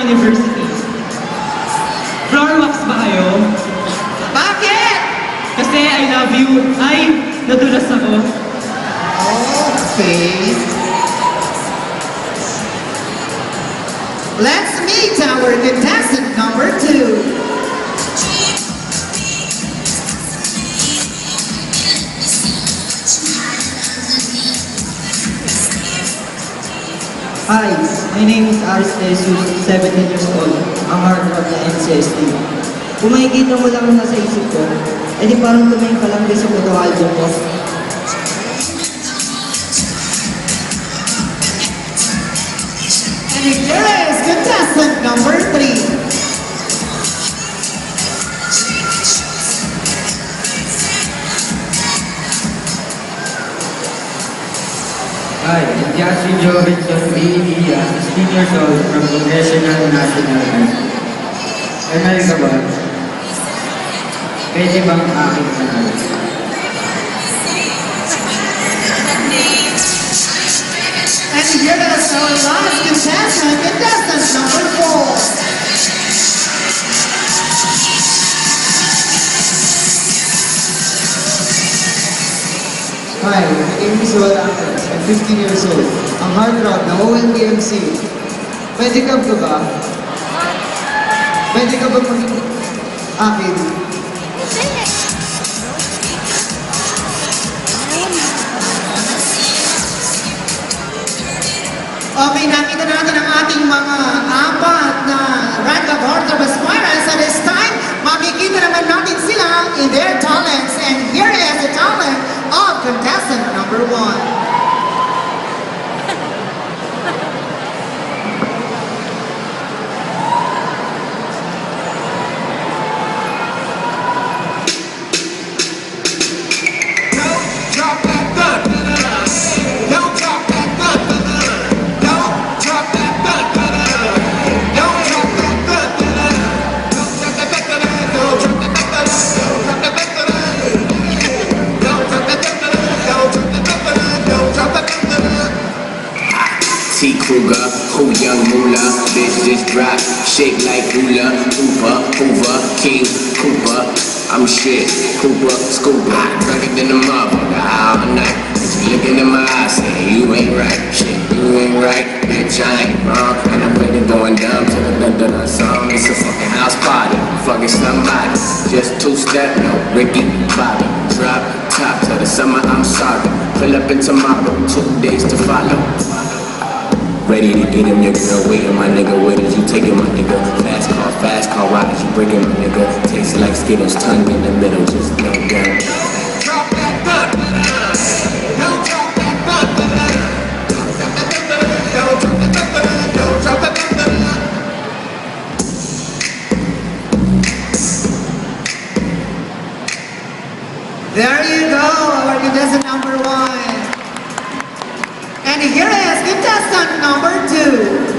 University. Floor wax ba kayo? Bakit? Kasi I love you. Ay, nadulas ako. Okay. Let's meet our contestant number 2. Hi, my name is Aris Jesus, 17 years old, ang heart of the NCST. Kung makikita mo lang nasa isip ko, edi parang tumingin ka lang din sa photo album ko. And here is contestant number 3. Hi, I'm Jasmine Jovinson, BED, 16 years old, from Congressional National High School. Kanal ka ba? Pwede bang aking kanal? And here is our last contestant, contestant number 4. Hi, my name is Wala Akres, I'm 15 years old, ang heartthrob ng ONDMC. Pwede ka ba? Pwede ka ba maging akin? Okay, nakita natin ang ating mga apat na rank of heartthrob aspirants. At this time, makikita naman natin sila in their talents. And here is the talent of contestant number 1. T. Kruger, who young moolah, bitch just drop, shake like hula, Hoover, King, Cooper, I'm shit, Cooper, Scuba, drunker than a motherfucker all night. Bitch, you looking in my eyes, saying you ain't right, shit, you ain't right, bitch, I ain't wrong, and I'm ready going dumb to the dun song. It's a fucking house party, fucking somebody, just two-step, no Ricky, Bobby, drop top till the summer, I'm sorry, pull up in tomorrow, 2 days to follow. Ready to get him, your girl waiting, my nigga. Where did you take it, my nigga? Fast car ride, you breaking, my nigga. Tastes like Skittles, tongue in the middle, just go down. Drop that gun, don't drop that gun, don't drop that gun. There you go, our contestant number 1. And here is contestant number 2.